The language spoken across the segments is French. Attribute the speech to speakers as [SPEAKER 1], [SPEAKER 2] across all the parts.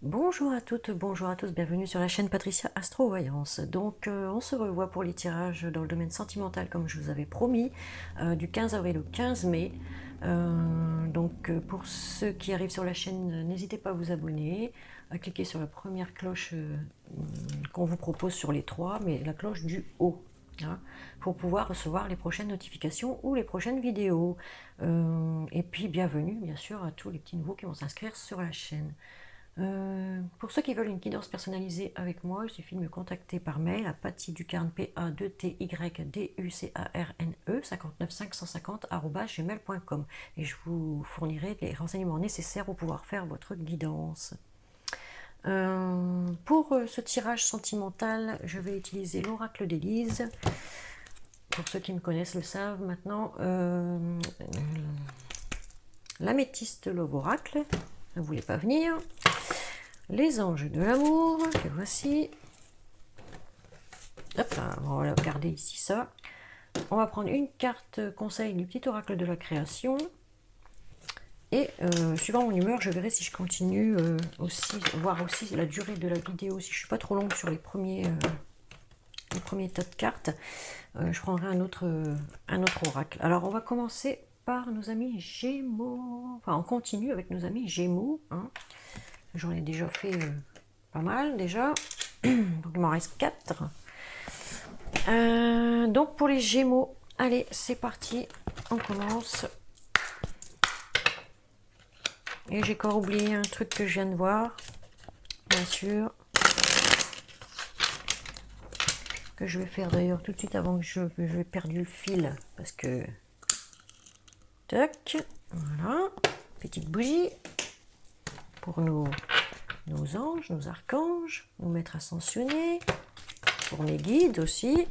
[SPEAKER 1] Bonjour à toutes, bonjour à tous, bienvenue sur la chaîne Patricia Astro-Voyance. Donc on se revoit pour les tirages dans le domaine sentimental comme je vous avais promis, du 15 avril au 15 mai. Pour ceux qui arrivent sur la chaîne, n'hésitez pas à vous abonner, à cliquer sur la première cloche qu'on vous propose sur les trois, mais la cloche du haut, hein, pour pouvoir recevoir les prochaines notifications ou les prochaines vidéos. Et puis bienvenue bien sûr à tous les petits nouveaux qui vont s'inscrire sur la chaîne. Pour ceux qui veulent une guidance personnalisée avec moi, il suffit de me contacter par mail à pattyducarne, PADTYDUCARNE 59550@gmail.com et je vous fournirai les renseignements nécessaires pour pouvoir faire votre guidance. Pour ce tirage sentimental, je vais utiliser l'oracle d'Élise. Pour ceux qui me connaissent le savent maintenant, l'améthyste Love Oracle, ne voulait pas venir. Les anges de l'amour, que voici. Hop là, on va regarder ici ça. On va prendre une carte conseil du petit oracle de la création. Et suivant mon humeur, je verrai si je continue aussi, voir aussi la durée de la vidéo. Si je suis pas trop longue sur les premiers tas de cartes, je prendrai un autre oracle. Alors on va commencer par nos amis Gémeaux. Enfin, on continue avec nos amis Gémeaux. Hein. J'en ai déjà fait pas mal déjà. Donc il m'en reste 4. Donc pour les Gémeaux, allez, c'est parti. On commence. Et j'ai encore oublié un truc que je viens de voir. Bien sûr. Que je vais faire d'ailleurs tout de suite avant que je vais perdu le fil. Parce que... Tac. Voilà. Petite bougie. Pour nos anges, nos archanges, nos maîtres ascensionnés, pour mes guides aussi.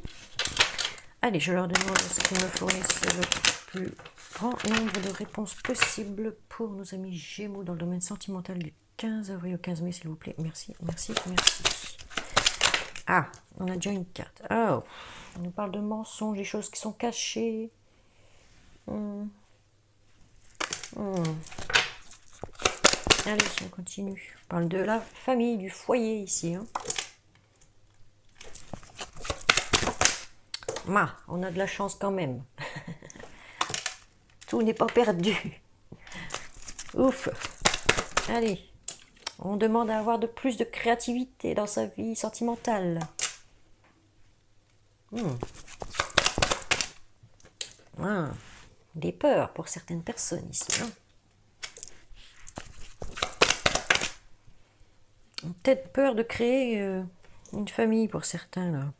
[SPEAKER 1] Allez, je leur demande ce qu'ils me fournissent le plus grand nombre de réponses possibles pour nos amis Gémeaux dans le domaine sentimental du 15 avril au 15 mai, s'il vous plaît. Merci, merci, merci. Ah, on a déjà une carte. Oh, on nous parle de mensonges, des choses qui sont cachées. Allez, on continue. On parle de la famille, du foyer ici. Hein. On a de la chance quand même. Tout n'est pas perdu. Ouf. Allez, on demande à avoir de plus de créativité dans sa vie sentimentale. Des peurs pour certaines personnes ici. Hein. Peut-être peur de créer une famille pour certains là.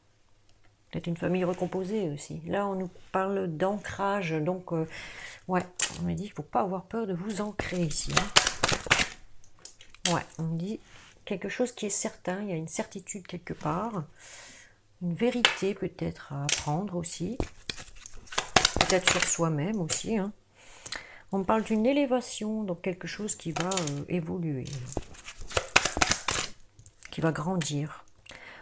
[SPEAKER 1] Peut-être une famille recomposée aussi. Là, on nous parle d'ancrage. Donc, ouais, on me dit qu'il ne faut pas avoir peur de vous ancrer ici. Hein. Ouais, on me dit quelque chose qui est certain. Il y a une certitude quelque part. Une vérité peut-être à apprendre aussi. Peut-être sur soi-même aussi. Hein. On me parle d'une élévation, donc quelque chose qui va évoluer. Qui va grandir.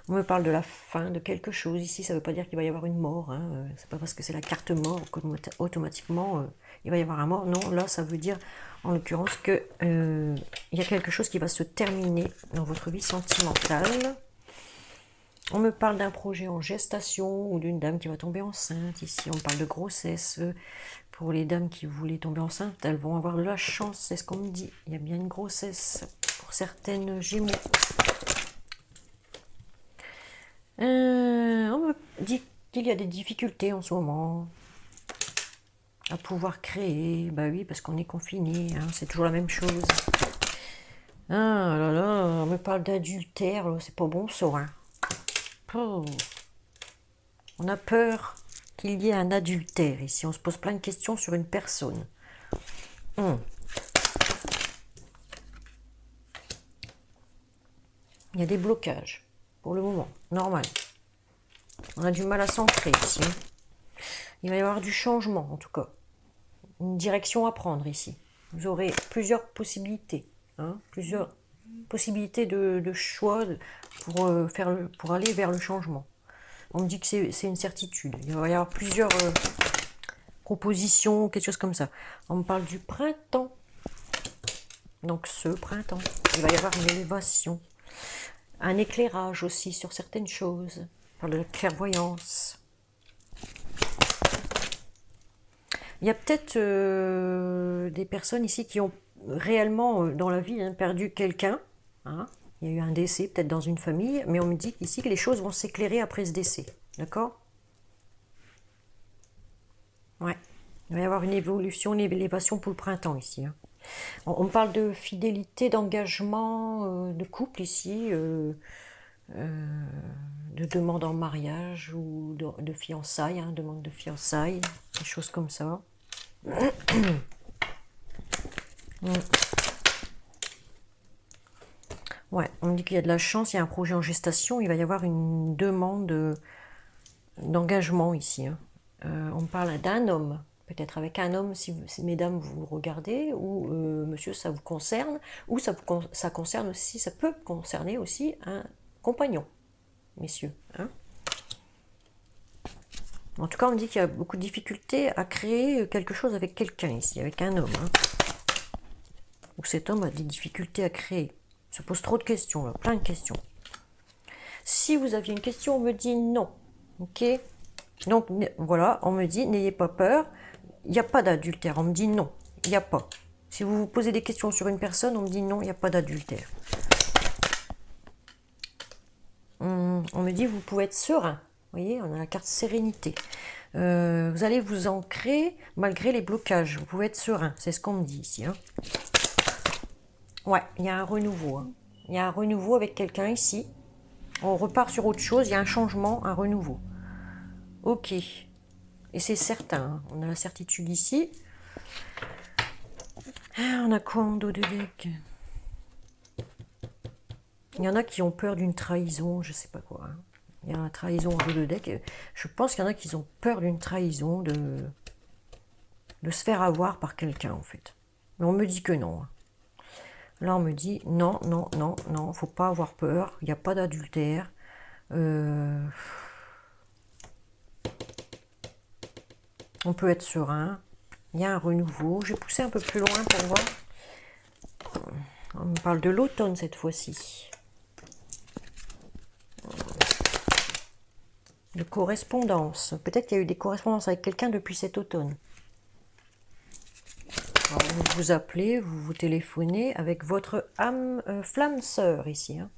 [SPEAKER 1] On me parle de la fin de quelque chose. Ici, ça ne veut pas dire qu'il va y avoir une mort. Hein. C'est pas parce que c'est la carte mort qu'automatiquement il va y avoir un mort. Non, là, ça veut dire, en l'occurrence, que il y a quelque chose qui va se terminer dans votre vie sentimentale. On me parle d'un projet en gestation ou d'une dame qui va tomber enceinte. Ici, on parle de grossesse. Pour les dames qui voulaient tomber enceintes, elles vont avoir de la chance. C'est ce qu'on me dit. Il y a bien une grossesse pour certaines Gémeaux. On me dit qu'il y a des difficultés en ce moment à pouvoir créer. Bah oui, parce qu'on est confiné, hein, c'est toujours la même chose. Ah là là, on me parle d'adultère, c'est pas bon ça. Hein. Oh. On a peur qu'il y ait un adultère ici. On se pose plein de questions sur une personne. Il y a des blocages. Pour le moment, normal. On a du mal à s'ancrer ici. Hein. Il va y avoir du changement, en tout cas. Une direction à prendre ici. Vous aurez plusieurs possibilités. Hein, plusieurs possibilités de choix pour aller vers le changement. On me dit que c'est une certitude. Il va y avoir plusieurs propositions, quelque chose comme ça. On me parle du printemps. Donc ce printemps, il va y avoir une élévation. Un éclairage aussi sur certaines choses. On parle de la clairvoyance. Il y a peut-être des personnes ici qui ont réellement, dans la vie, hein, perdu quelqu'un. Hein. Il y a eu un décès, peut-être dans une famille, mais on me dit ici que les choses vont s'éclairer après ce décès. D'accord? Ouais. Il va y avoir une évolution, une élévation pour le printemps ici. Hein. On parle de fidélité, d'engagement, de couple ici, de demande en mariage ou de fiançailles, hein, demande de fiançailles, des choses comme ça. Ouais, on me dit qu'il y a de la chance, il y a un projet en gestation, il va y avoir une demande d'engagement ici. Hein. On parle d'un homme, peut-être avec un homme, si mesdames vous regardez, ou monsieur ça vous concerne, ou ça concerne aussi, ça peut concerner aussi un compagnon, messieurs. Hein. En tout cas, on me dit qu'il y a beaucoup de difficultés à créer quelque chose avec quelqu'un ici, avec un homme. Hein. Ou cet homme a des difficultés à créer. Il se pose trop de questions, là, plein de questions. Si vous aviez une question, on me dit non. Ok? Donc voilà, on me dit n'ayez pas peur, il n'y a pas d'adultère. On me dit non, il n'y a pas. Si vous vous posez des questions sur une personne, on me dit non, il n'y a pas d'adultère. On me dit vous pouvez être serein. Vous voyez, on a la carte sérénité. Vous allez vous ancrer malgré les blocages. Vous pouvez être serein, c'est ce qu'on me dit ici. Hein. Ouais, il y a un renouveau. Hein. Il y a un renouveau avec quelqu'un ici. On repart sur autre chose, il y a un changement, un renouveau. Ok. Et c'est certain, hein. On a la certitude ici. Ah, on a quoi en dos de deck? Il y en a qui ont peur d'une trahison, je sais pas quoi. Hein. Il y a une trahison en dos de deck. Je pense qu'il y en a qui ont peur d'une trahison, de se faire avoir par quelqu'un en fait. Mais on me dit que non. Hein. Là on me dit non, non, non, non, faut pas avoir peur, il n'y a pas d'adultère. On peut être serein, il y a un renouveau. Je vais pousser un peu plus loin pour voir. On me parle de l'automne cette fois-ci. De correspondance. Peut-être qu'il y a eu des correspondances avec quelqu'un depuis cet automne. Alors, vous vous appelez, vous vous téléphonez avec votre âme flamme sœur ici. Hein.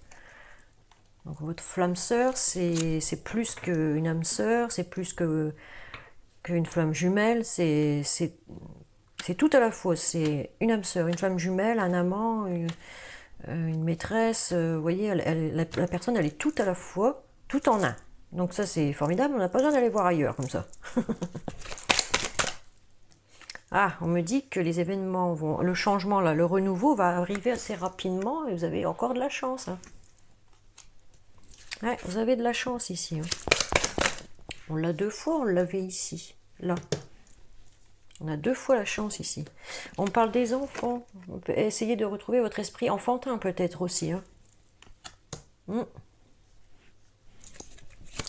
[SPEAKER 1] Donc votre flamme sœur, c'est plus qu'une âme sœur, c'est plus qu'une flamme jumelle, c'est tout à la fois. C'est une âme sœur, une flamme jumelle, un amant, une maîtresse. Vous voyez, la personne, elle est tout à la fois, tout en un. Donc ça, c'est formidable, on n'a pas besoin d'aller voir ailleurs comme ça. Ah, on me dit que les événements vont... Le changement, là, le renouveau va arriver assez rapidement et vous avez encore de la chance. Hein. Ouais, vous avez de la chance ici. Hein. On l'a 2 fois, on l'avait ici. Là. On a 2 fois la chance ici. On parle des enfants. On peut essayer de retrouver votre esprit enfantin peut-être aussi. Hein.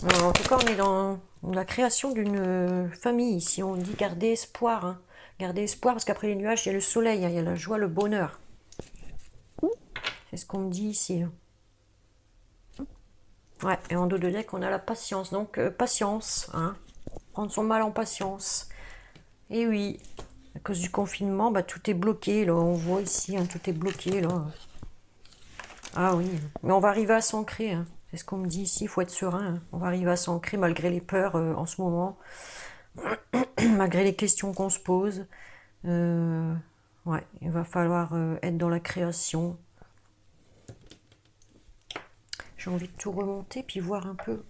[SPEAKER 1] Alors, en tout cas, on est dans la création d'une famille ici. On dit garder espoir. Hein. Garder espoir parce qu'après les nuages, il y a le soleil, hein, il y a la joie, le bonheur. C'est ce qu'on me dit ici. Hein. Ouais, et en dos de deck, on a la patience. Donc, patience. Hein. Prendre son mal en patience. Et oui, à cause du confinement, bah, tout est bloqué. Là, on voit ici, hein, tout est bloqué. Là. Ah oui, mais on va arriver à s'ancrer. Hein. C'est ce qu'on me dit ici, il faut être serein. Hein. On va arriver à s'ancrer malgré les peurs en ce moment. Malgré les questions qu'on se pose. Ouais, il va falloir être dans la création. J'ai envie de tout remonter, puis voir un peu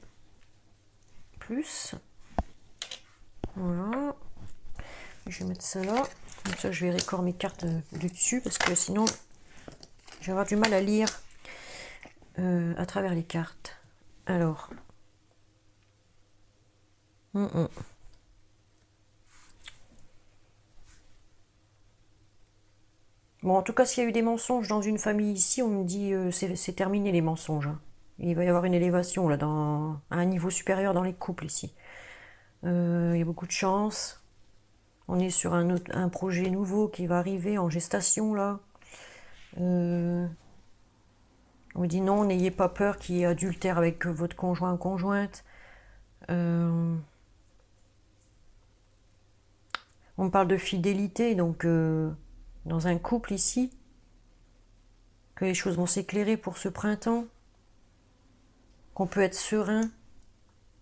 [SPEAKER 1] plus. Voilà. Je vais mettre ça là. Comme ça, je vais récorder mes cartes du dessus, parce que sinon, je vais avoir du mal à lire à travers les cartes. Alors. Bon, en tout cas, s'il y a eu des mensonges dans une famille ici, on me dit c'est terminé les mensonges. Hein. Il va y avoir une élévation là, à un niveau supérieur dans les couples ici. Il y a beaucoup de chance. On est sur un projet nouveau qui va arriver en gestation là. On vous dit non, n'ayez pas peur qu'il y ait adultère avec votre conjoint ou conjointe. On me parle de fidélité, donc dans un couple ici, que les choses vont s'éclairer pour ce printemps, qu'on peut être serein,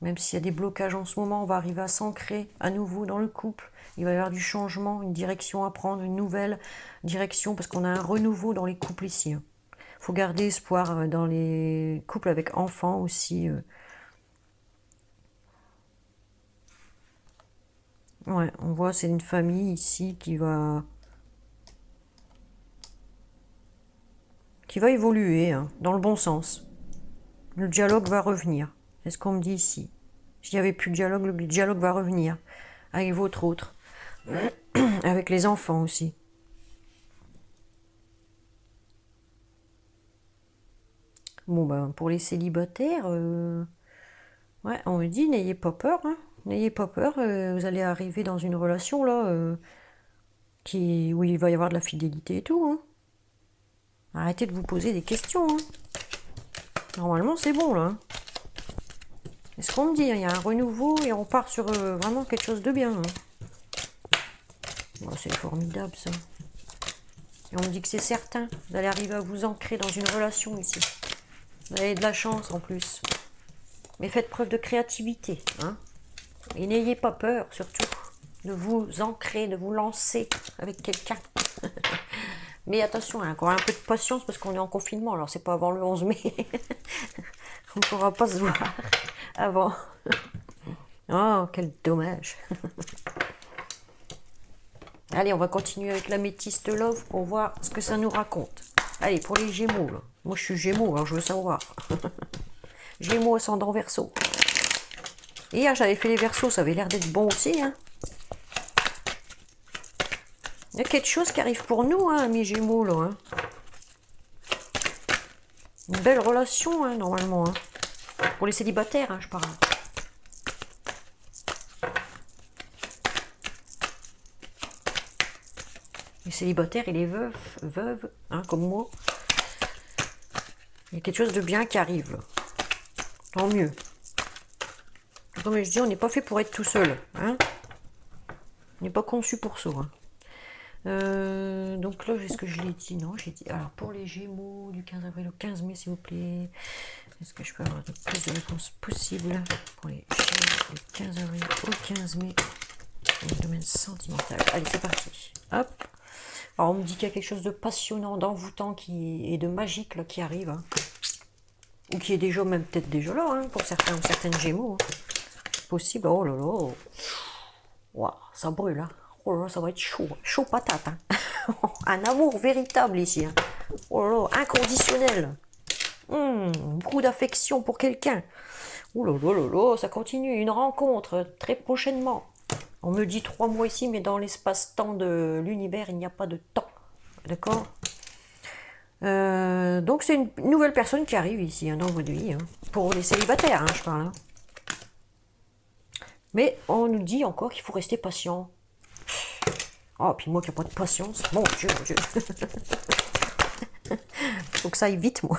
[SPEAKER 1] même s'il y a des blocages en ce moment, on va arriver à s'ancrer à nouveau dans le couple. Il va y avoir du changement, une direction à prendre, une nouvelle direction, parce qu'on a un renouveau dans les couples ici. Il faut garder espoir dans les couples avec enfants aussi. Ouais, on voit c'est une famille ici qui va évoluer hein, dans le bon sens. Le dialogue va revenir. C'est ce qu'on me dit ici. S'il n'y avait plus de dialogue, le dialogue va revenir. Avec votre autre. Avec les enfants aussi. Bon, ben, pour les célibataires, ouais, on me dit, n'ayez pas peur. Hein. N'ayez pas peur. Vous allez arriver dans une relation, là, où il va y avoir de la fidélité et tout. Hein. Arrêtez de vous poser des questions. Hein. Normalement, c'est bon, là. C'est ce qu'on me dit, il y a un renouveau et on part sur vraiment quelque chose de bien. Hein. Oh, c'est formidable, ça. Et on me dit que c'est certain, vous allez arriver à vous ancrer dans une relation ici. Vous avez de la chance, en plus. Mais faites preuve de créativité, hein. Et n'ayez pas peur, surtout, de vous ancrer, de vous lancer avec quelqu'un. Mais attention, hein, encore un peu de patience parce qu'on est en confinement, alors c'est pas avant le 11 mai. On ne pourra pas se voir avant. Oh, quel dommage. Allez, on va continuer avec l'améthyste love pour voir ce que ça nous raconte. Allez, pour les Gémeaux, là. Moi, je suis Gémeaux, alors je veux savoir. Gémeaux ascendant Verseau. Hier, j'avais fait les Verseaux, ça avait l'air d'être bon aussi. Hein. Il y a quelque chose qui arrive pour nous, hein, mes Gémeaux, là. Hein. Une belle relation, hein, normalement. Hein. Pour les célibataires, hein, je parle. Les célibataires et les veuves, hein, comme moi. Il y a quelque chose de bien qui arrive. Tant mieux. Comme je dis, on n'est pas fait pour être tout seul. Hein. On n'est pas conçu pour ça. Hein. Donc là, est-ce que je l'ai dit? Non, j'ai dit. Alors, pour les Gémeaux, du 15 avril au 15 mai, s'il vous plaît. Est-ce que je peux avoir le plus de réponses possible pour les Gémeaux du 15 avril au 15 mai dans le domaine sentimental? Allez, c'est parti. Hop. Alors, on me dit qu'il y a quelque chose de passionnant, d'envoûtant et de magique là, qui arrive. Hein. Ou qui est déjà, même peut-être déjà là, hein, pour certains ou certaines Gémeaux. Hein. Possible. Oh là là. Wow, ça brûle. Hein. Oh là là, ça va être chaud. Chaud patate. Hein. Un amour véritable ici. Hein. Oh là là, inconditionnel. Beaucoup d'affection pour quelqu'un. Oh là là là là, ça continue. Une rencontre très prochainement. On me dit 3 mois ici, mais dans l'espace-temps de l'univers, il n'y a pas de temps. D'accord. Donc c'est une nouvelle personne qui arrive ici, hein, dans votre vie. Hein. Pour les célibataires, hein, je parle. Hein. Mais on nous dit encore qu'il faut rester patient. Oh, puis moi qui n'ai pas de patience. Mon Dieu, mon Dieu. Faut que ça aille vite, moi.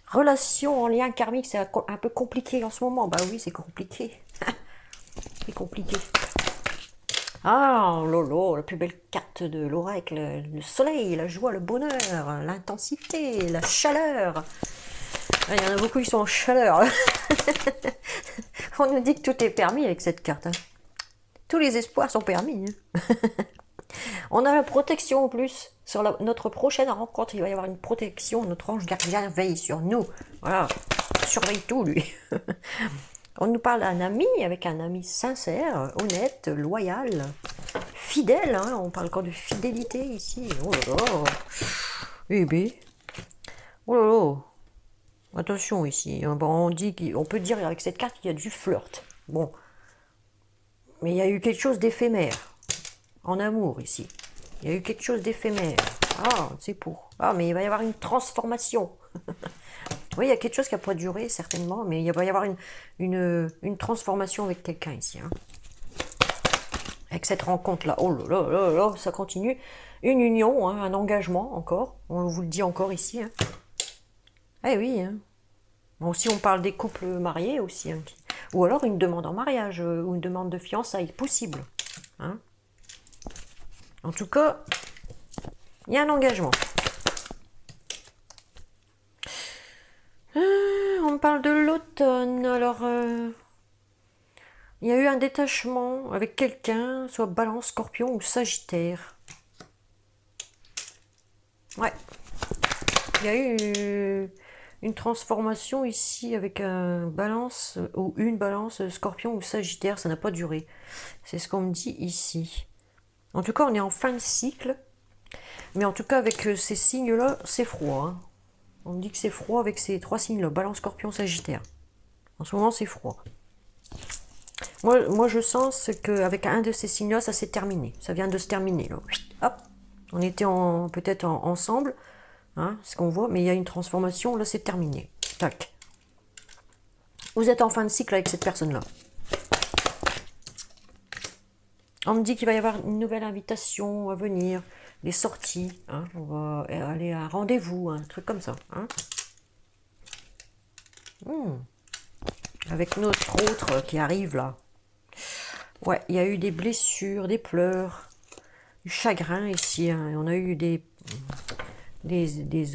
[SPEAKER 1] Relation en lien karmique, c'est un peu compliqué en ce moment. Bah oui, c'est compliqué. C'est compliqué. Ah, Lolo, la plus belle carte de l'oracle, le soleil, la joie, le bonheur, l'intensité, la chaleur. Il y en a beaucoup qui sont en chaleur. On nous dit que tout est permis avec cette carte. Hein. Tous les espoirs sont permis. Hein. On a la protection en plus. Sur notre prochaine rencontre, il va y avoir une protection. Notre ange gardien veille sur nous. Voilà. Surveille tout, lui. On nous parle d'un ami, avec un ami sincère, honnête, loyal, fidèle. Hein. On parle encore de fidélité ici. Oh là là. Eh bien. Oh là là. Attention ici. Bon, on peut dire avec cette carte qu'il y a du flirt. Bon. Mais il y a eu quelque chose d'éphémère. En amour ici. Il y a eu quelque chose d'éphémère. Ah, c'est pour. Ah, mais il va y avoir une transformation. Oui, il y a quelque chose qui n'a pas duré, certainement, mais il va y avoir une transformation avec quelqu'un ici. Hein. Avec cette rencontre-là, oh là là là là, ça continue. Une union, hein, un engagement encore. On vous le dit encore ici. Hein. Eh oui. Hein. Bon, aussi, on parle des couples mariés aussi. Hein, ou alors une demande en mariage ou une demande de fiançailles, possible. Hein. En tout cas, il y a un engagement. On me parle de l'automne. Alors, il y a eu un détachement avec quelqu'un, soit Balance, Scorpion ou Sagittaire. Ouais. Il y a eu une transformation ici avec un Balance ou une Balance, Scorpion ou Sagittaire. Ça n'a pas duré. C'est ce qu'on me dit ici. En tout cas, on est en fin de cycle. Mais en tout cas, avec ces signes-là, c'est froid. Hein. On me dit que c'est froid avec ces trois signes-là. Balance, Scorpion, Sagittaire. En ce moment, c'est froid. Moi, je sens qu'avec un de ces signes-là, ça s'est terminé. Ça vient de se terminer. Là. Hop. On était peut-être ensemble, hein, ce qu'on voit, mais il y a une transformation. Là, c'est terminé. Tac. Vous êtes en fin de cycle avec cette personne-là. On me dit qu'il va y avoir une nouvelle invitation à venir, des sorties. Hein, on va aller à un rendez-vous, un truc comme ça. Hein. Avec notre autre qui arrive là. Ouais, il y a eu des blessures, des pleurs, du chagrin ici. Hein. On a eu des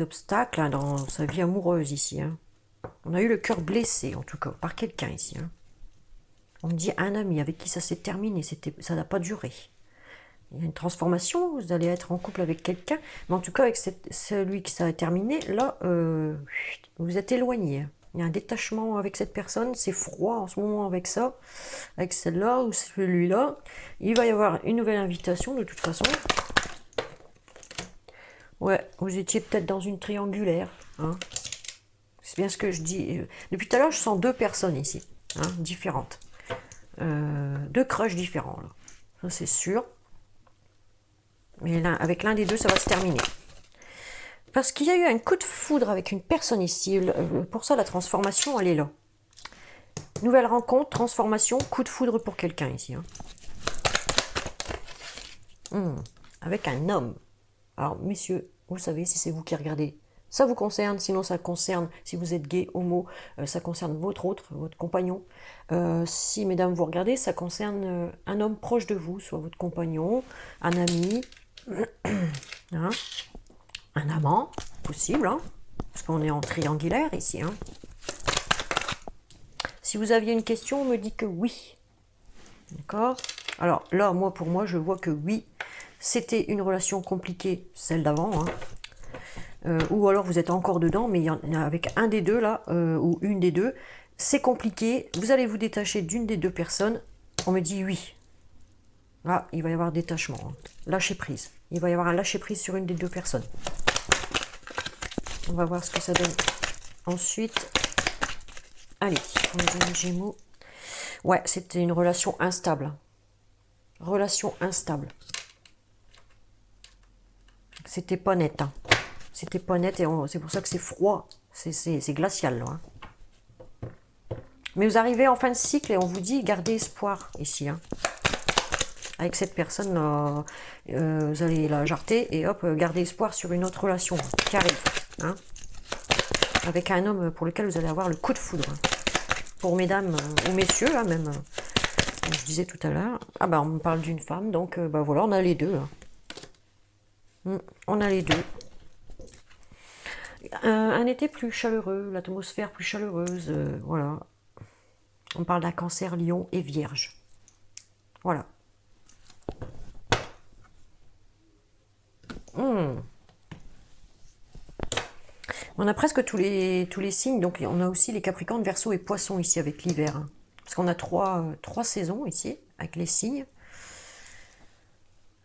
[SPEAKER 1] obstacles hein, dans sa vie amoureuse ici. Hein. On a eu le cœur blessé, en tout cas, par quelqu'un ici. Hein. On me dit un ami avec qui ça s'est terminé, ça n'a pas duré. Il y a une transformation, vous allez être en couple avec quelqu'un, mais en tout cas, avec celui qui ça a terminé, là, vous êtes éloigné. Il y a un détachement avec cette personne, c'est froid en ce moment avec ça, avec celle-là ou celui-là. Il va y avoir une nouvelle invitation de toute façon. Ouais, vous étiez peut-être dans une triangulaire. Hein. C'est bien ce que je dis. Depuis tout à l'heure, je sens deux personnes ici, hein, différentes. Deux crushs différents, là. Ça, c'est sûr. Mais avec l'un des deux, ça va se terminer. Parce qu'il y a eu un coup de foudre avec une personne ici. Pour ça, la transformation, elle est là. Nouvelle rencontre, transformation, coup de foudre pour quelqu'un ici. Hein. Avec un homme. Alors, messieurs, vous savez, si c'est vous qui regardez, ça vous concerne. Sinon, ça concerne, si vous êtes gay, homo, ça concerne votre compagnon. Si, mesdames, vous regardez, ça concerne un homme proche de vous, soit votre compagnon, un ami, hein, un amant, possible, hein, parce qu'on est en triangulaire ici. Hein. Si vous aviez une question, on me dit que oui. D'accord? Alors là, pour moi, je vois que oui, c'était une relation compliquée, celle d'avant. Hein. Ou alors vous êtes encore dedans, mais il y en a avec un des deux là, ou une des deux, c'est compliqué. Vous allez vous détacher d'une des deux personnes. On me dit oui. Ah, il va y avoir détachement. Hein. Lâcher prise. Il va y avoir un lâcher prise sur une des deux personnes. On va voir ce que ça donne. Ensuite, allez, on les Gémeaux. Ouais, c'était une relation instable. Relation instable. C'était pas net. Hein. C'était pas net et c'est pour ça que c'est froid. C'est glacial là. Hein. Mais vous arrivez en fin de cycle et on vous dit gardez espoir ici. Hein. Avec cette personne, vous allez la jarter et hop, gardez espoir sur une autre relation qui arrive. Hein. Avec un homme pour lequel vous allez avoir le coup de foudre. Pour mesdames ou messieurs, là même. Comme je disais tout à l'heure. Ah bah on me parle d'une femme, donc bah voilà, on a les deux. Hein. On a les deux. Un été plus chaleureux, l'atmosphère plus chaleureuse, voilà. On parle d'un cancer, lion et vierge. Voilà. On a presque tous les signes, donc on a aussi les Capricornes, Verseau et Poissons ici avec l'hiver. Hein. Parce qu'on a trois saisons ici, avec les signes.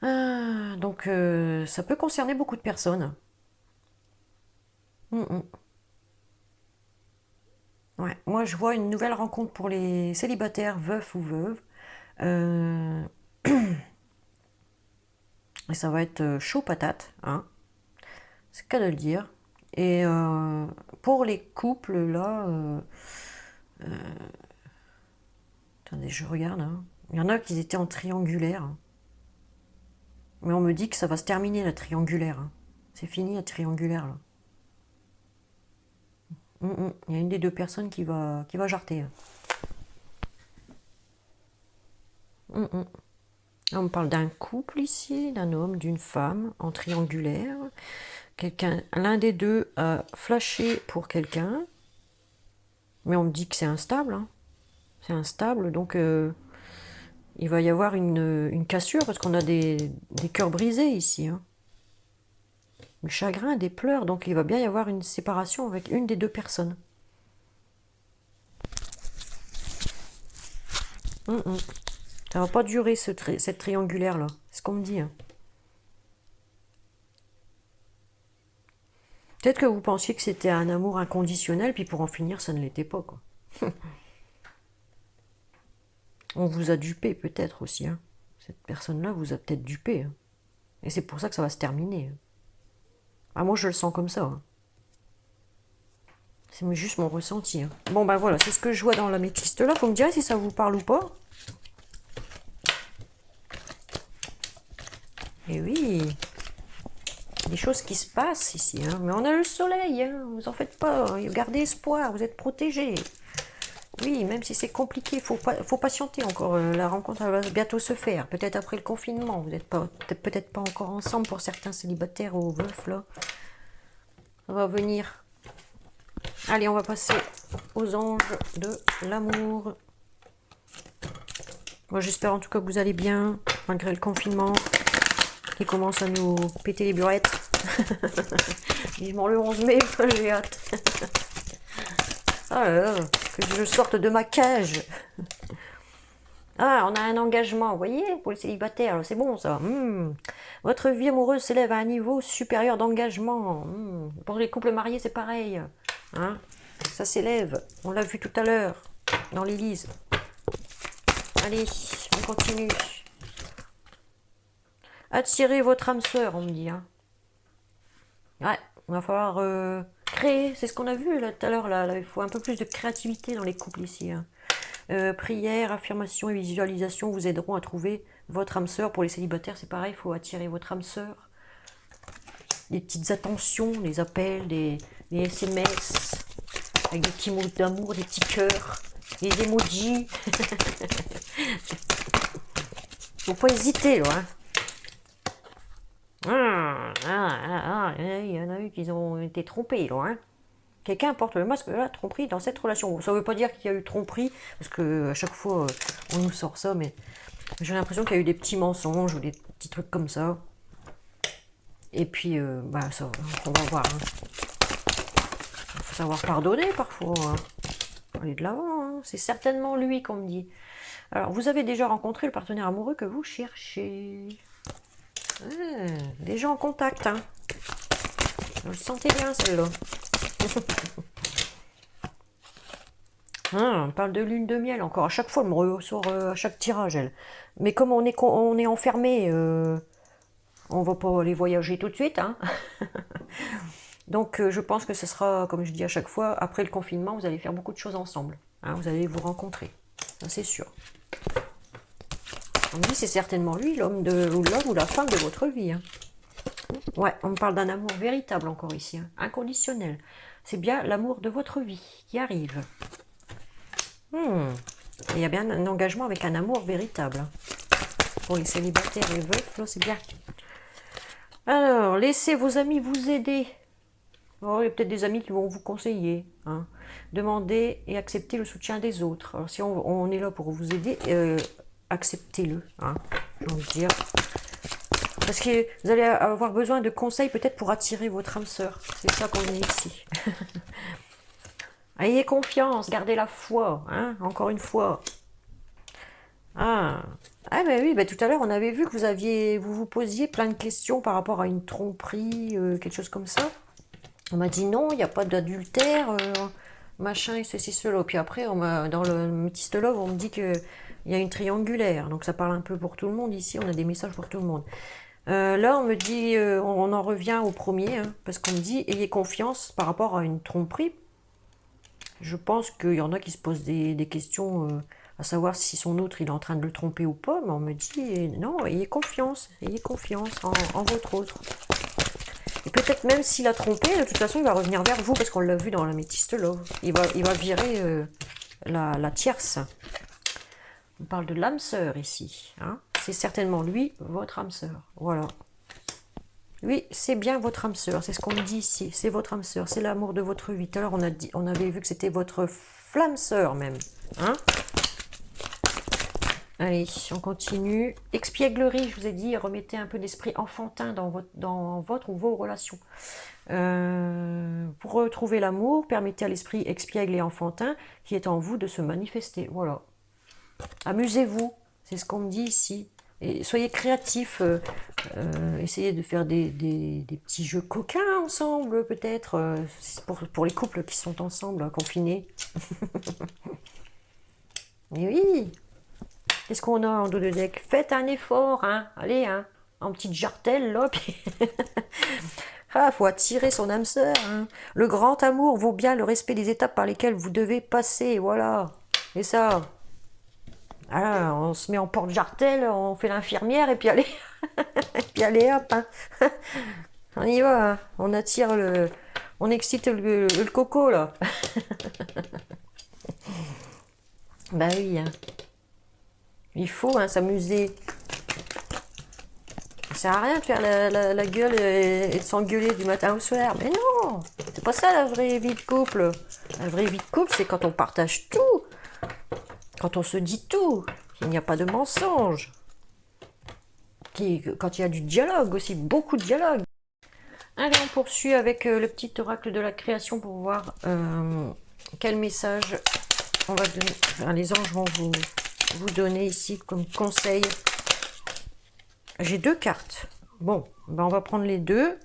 [SPEAKER 1] Donc ça peut concerner beaucoup de personnes. Ouais. Moi je vois une nouvelle rencontre pour les célibataires, veufs ou veuves. Et ça va être chaud patate, hein. C'est le cas de le dire. Et pour les couples, là, attendez, je regarde. Hein. Il y en a qui étaient en triangulaire. Hein. Mais on me dit que ça va se terminer, la triangulaire. Hein. C'est fini, la triangulaire, là. Il y a une des deux personnes qui va jarter. Hein. On me parle d'un couple ici, d'un homme, d'une femme, en triangulaire. L'un des deux a flashé pour quelqu'un. Mais on me dit que c'est instable. Hein. C'est instable, donc il va y avoir une cassure, parce qu'on a des cœurs brisés ici. Hein. Du chagrin, des pleurs, donc il va bien y avoir une séparation avec une des deux personnes. Ça va pas durer cette triangulaire là, c'est ce qu'on me dit. Hein. Peut-être que vous pensiez que c'était un amour inconditionnel, puis pour en finir, ça ne l'était pas, quoi. On vous a dupé peut-être aussi. Hein. Cette personne-là vous a peut-être dupé. Hein. Et c'est pour ça que ça va se terminer. Hein. Ah, moi je le sens comme ça. Hein. C'est juste mon ressenti. Hein. Bon ben voilà, c'est ce que je vois dans l'améthyste là. Vous me direz si ça vous parle ou pas. Et oui, des choses qui se passent ici. Hein. Mais on a le soleil, hein. Vous en faites pas. Gardez espoir, vous êtes protégés. Oui, même si c'est compliqué, faut patienter encore. La rencontre elle va bientôt se faire. Peut-être après le confinement. Vous n'êtes peut-être pas encore ensemble pour certains célibataires ou veufs là. Ça va venir. Allez, on va passer aux anges de l'amour. Moi, j'espère en tout cas que vous allez bien, malgré le confinement qui commence à nous péter les burettes. Vivement le 11 mai, j'ai hâte. Ah là là, que je sorte de ma cage. Ah, on a un engagement, vous voyez, pour les célibataires, c'est bon ça. Votre vie amoureuse s'élève à un niveau supérieur d'engagement. Pour les couples mariés, c'est pareil. Hein, ça s'élève, on l'a vu tout à l'heure, dans l'Élysée. Allez, on continue. Attirez votre âme sœur, on me dit. Hein. Ouais, il va falloir créer, c'est ce qu'on a vu là tout à l'heure. Là, il faut un peu plus de créativité dans les couples ici. Hein. Prière, affirmation et visualisation vous aideront à trouver votre âme sœur. Pour les célibataires, c'est pareil, il faut attirer votre âme sœur. Des petites attentions, des appels, des SMS, avec des petits mots d'amour, des petits cœurs, des emojis. Faut pas hésiter, là. Hein. Il y en a eu qui ont été trompés, là. Hein. Quelqu'un porte le masque de la tromperie dans cette relation. Ça ne veut pas dire qu'il y a eu tromperie, parce que à chaque fois, on nous sort ça, mais j'ai l'impression qu'il y a eu des petits mensonges ou des petits trucs comme ça. Et puis, ça, on va voir. Hein. Il faut savoir pardonner parfois. Hein. Aller de l'avant. Hein. C'est certainement lui qu'on me dit. Alors, vous avez déjà rencontré le partenaire amoureux que vous cherchez. Déjà en contact. Hein. Vous le sentez bien, celle-là. On parle de lune de miel encore. À chaque fois, elle me ressort à chaque tirage, elle. Mais comme on est enfermé, on va pas aller voyager tout de suite. Hein. Donc, je pense que ce sera, comme je dis à chaque fois, après le confinement, vous allez faire beaucoup de choses ensemble. Hein, vous allez vous rencontrer. Ça, c'est sûr. On me dit c'est certainement lui, l'homme ou la femme de votre vie. Hein. Ouais, on me parle d'un amour véritable encore ici. Hein. Inconditionnel. C'est bien l'amour de votre vie qui arrive. Il y a bien un engagement avec un amour véritable. Hein. Pour les célibataires et veufs, là, c'est bien. Alors, laissez vos amis vous aider. Oh, il y a peut-être des amis qui vont vous conseiller. Hein. Demandez et acceptez le soutien des autres. Alors, si on est là pour vous aider, acceptez-le. Hein, j'ai envie de dire. Parce que vous allez avoir besoin de conseils peut-être pour attirer votre âme sœur. C'est ça qu'on dit ici. Ayez confiance, gardez la foi. Hein, encore une fois. Ben oui, tout à l'heure on avait vu que vous posiez plein de questions par rapport à une tromperie, quelque chose comme ça. On m'a dit non, il n'y a pas d'adultère, machin et ceci, cela. Puis après, dans le Métiste Love, on me dit qu'il y a une triangulaire. Donc ça parle un peu pour tout le monde ici, on a des messages pour tout le monde. Là, on me dit, on en revient au premier, hein, parce qu'on me dit, ayez confiance par rapport à une tromperie. Je pense qu'il y en a qui se posent des questions à savoir si son autre, il est en train de le tromper ou pas, mais on me dit, non, ayez confiance en votre autre. Et peut-être même s'il a trompé, de toute façon, il va revenir vers vous, parce qu'on l'a vu dans la Métiste Love. Il va virer la tierce. On parle de l'âme sœur ici. Hein. C'est certainement lui, votre âme sœur. Voilà. Oui, c'est bien votre âme sœur. C'est ce qu'on me dit ici. C'est votre âme sœur. C'est l'amour de votre vie. Tout à l'heure, on avait vu que c'était votre flamme sœur même. Hein. Allez, on continue. Expièglerie, je vous ai dit, remettez un peu d'esprit enfantin dans votre ou vos relations. Pour retrouver l'amour, permettez à l'esprit expiègle et enfantin qui est en vous de se manifester. Voilà. Amusez-vous, c'est ce qu'on me dit ici. Et soyez créatifs, essayez de faire des petits jeux coquins ensemble, peut-être, pour les couples qui sont ensemble, confinés. Mais oui, qu'est-ce qu'on a en dos de deck? Faites un effort, hein. Allez, hein, en petite jartelle, là. Ah, faut attirer son âme sœur. Hein. Le grand amour vaut bien le respect des étapes par lesquelles vous devez passer, voilà. Et ça... Ah, on se met en porte-jartel, on fait l'infirmière et puis allez, et puis allez hop, hein. On y va, hein. On attire on excite le coco là. Bah oui, hein. Il faut hein, s'amuser. Ça sert à rien de faire la gueule et de s'engueuler du matin au soir. Mais non, c'est pas ça la vraie vie de couple. La vraie vie de couple, c'est quand on partage tout. Quand on se dit tout, qu'il n'y a pas de mensonge, quand il y a du dialogue aussi, beaucoup de dialogue. Allez, on poursuit avec le petit oracle de la création pour voir quel message on va donner. Enfin, les anges vont vous donner ici comme conseil. J'ai 2 cartes. Bon, ben on va prendre les 2.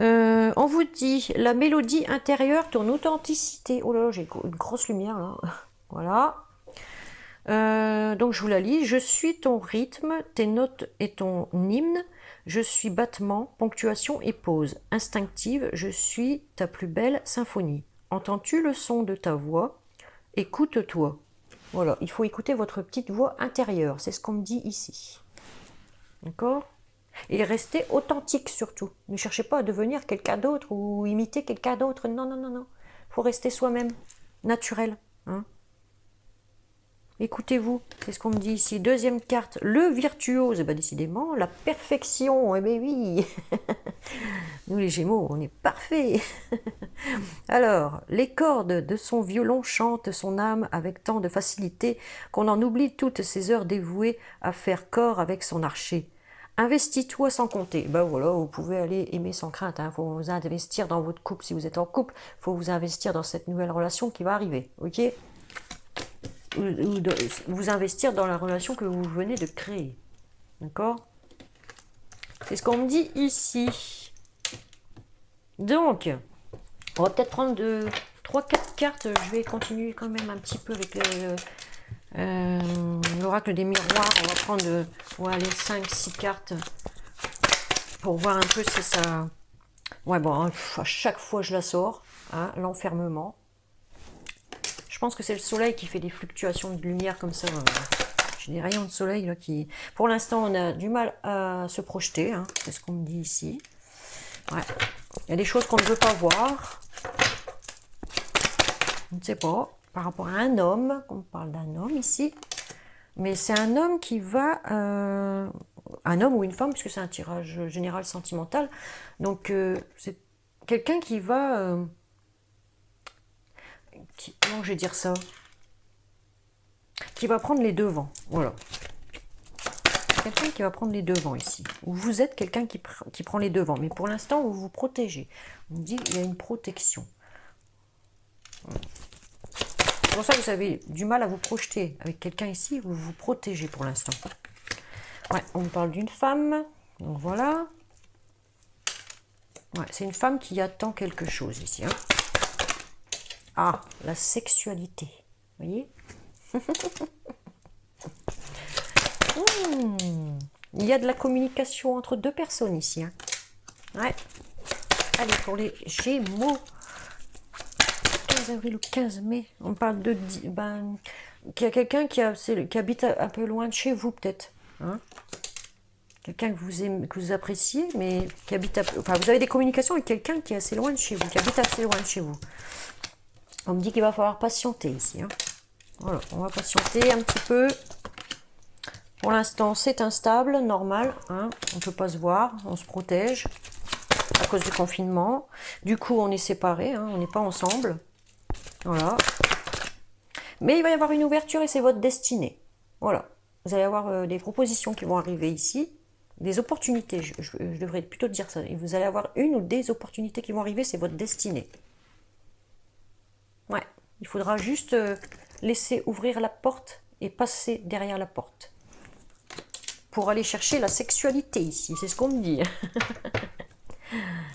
[SPEAKER 1] On vous dit la mélodie intérieure, ton authenticité. Oh là là, j'ai une grosse lumière là. Voilà. Donc je vous la lis. Je suis ton rythme, tes notes et ton hymne. Je suis battement, ponctuation et pause. Instinctive, je suis ta plus belle symphonie. Entends-tu le son de ta voix? Écoute-toi. Voilà, il faut écouter votre petite voix intérieure. C'est ce qu'on me dit ici. D'accord? Et restez authentique surtout. Ne cherchez pas à devenir quelqu'un d'autre ou imiter quelqu'un d'autre. Non, non, non, non. Il faut rester soi-même, naturel. Hein? Écoutez-vous, c'est ce qu'on me dit ici. Deuxième carte, le virtuose. Ben, décidément, la perfection. Eh bien oui. Nous les Gémeaux, on est parfaits. Alors, les cordes de son violon chantent son âme avec tant de facilité qu'on en oublie toutes ces heures dévouées à faire corps avec son archer. Investis-toi sans compter. Ben voilà, vous pouvez aller aimer sans crainte. Il faut vous investir dans votre couple. Si vous êtes en couple, il faut vous investir dans cette nouvelle relation qui va arriver. Ok ? Ou vous investir dans la relation que vous venez de créer. D'accord? C'est ce qu'on me dit ici. Donc, on va peut-être prendre 3-4 cartes. Je vais continuer quand même un petit peu avec l'oracle des miroirs. On va prendre les 5-6 cartes pour voir un peu si ça... Ouais, bon, hein, à chaque fois je la sors. Hein, l'enfermement. Je pense que c'est le soleil qui fait des fluctuations de lumière comme ça. J'ai des rayons de soleil là, qui... Pour l'instant, on a du mal à se projeter. Hein, c'est ce qu'on me dit ici. Ouais. Il y a des choses qu'on ne veut pas voir. Je ne sais pas. Par rapport à un homme. On parle d'un homme ici. Mais c'est un homme qui va... un homme ou une femme, puisque c'est un tirage général sentimental. Donc, c'est quelqu'un qui va... comment je vais dire ça? Qui va prendre les devants. Voilà. Quelqu'un qui va prendre les devants ici. Ou vous êtes quelqu'un qui prend les devants. Mais pour l'instant, vous vous protégez. On me dit qu'il y a une protection. C'est pour ça que vous avez du mal à vous projeter. Avec quelqu'un ici, vous vous protégez pour l'instant. Ouais, on me parle d'une femme. Donc voilà. Ouais, c'est une femme qui attend quelque chose ici. Hein. Ah, la sexualité. Vous voyez? Il y a de la communication entre 2 personnes ici. Hein. Ouais. Allez, pour les Gémeaux. 15 avril ou 15 mai. On parle de qu'il y a quelqu'un qui habite un peu loin de chez vous, peut-être. Hein, quelqu'un que vous aimez, que vous appréciez, mais qui habite... Enfin, vous avez des communications avec quelqu'un qui est assez loin de chez vous, qui habite assez loin de chez vous. On me dit qu'il va falloir patienter ici. Hein. Voilà, on va patienter un petit peu. Pour l'instant, c'est instable, normal. Hein. On ne peut pas se voir, on se protège à cause du confinement. Du coup, on est séparés, hein, on n'est pas ensemble. Voilà. Mais il va y avoir une ouverture et c'est votre destinée. Voilà. Vous allez avoir des propositions qui vont arriver ici. Des opportunités, je devrais plutôt dire ça. Et vous allez avoir une ou des opportunités qui vont arriver, c'est votre destinée. Ouais. Il faudra juste laisser ouvrir la porte et passer derrière la porte. Pour aller chercher la sexualité ici, c'est ce qu'on me dit.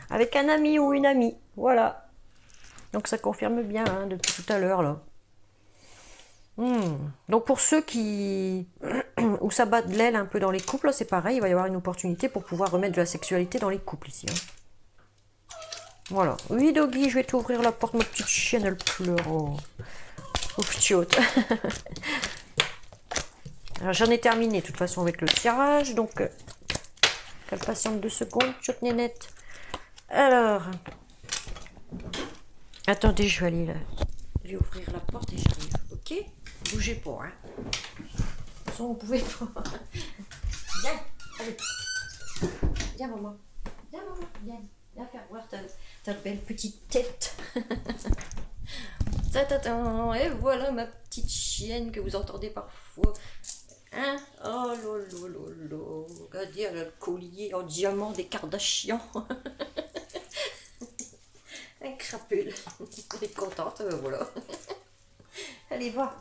[SPEAKER 1] Avec un ami ou une amie, voilà. Donc ça confirme bien hein, depuis tout à l'heure là. Donc pour ceux qui où ça bat de l'aile un peu dans les couples, c'est pareil, il va y avoir une opportunité pour pouvoir remettre de la sexualité dans les couples ici. Hein. Voilà. Oui Doggy, je vais t'ouvrir la porte, ma petite chienne elle pleure. Oh, chiotte. J'en ai terminé de toute façon avec le tirage, donc qu'elle patiente 2 secondes, chiotte nénette. Alors, attendez, je vais aller là. Je vais ouvrir la porte et j'arrive, ok? Bougez pas, hein. De toute façon, vous pouvez pas. Viens, allez. Viens, maman. Viens, maman. Viens faire voir ta belle petite tête. Et voilà ma petite chienne que vous entendez parfois. Hein? Oh lolo. Regardez, elle a le collier en diamant des Kardashians. Un crapule. Elle est contente, voilà. Allez, va.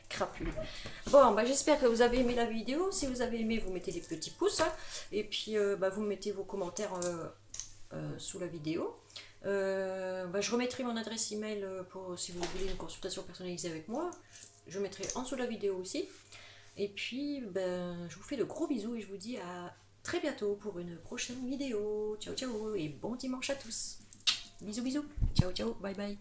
[SPEAKER 1] Crapule. Bon, bah, j'espère que vous avez aimé la vidéo. Si vous avez aimé, vous mettez des petits pouces. Hein. Et puis, vous mettez vos commentaires sous la vidéo. Je remettrai mon adresse email pour si vous voulez une consultation personnalisée avec moi. Je mettrai en dessous de la vidéo aussi. Et puis, je vous fais de gros bisous et je vous dis à très bientôt pour une prochaine vidéo. Ciao, ciao et bon dimanche à tous. Bisous, bisous. Ciao, ciao. Bye, bye.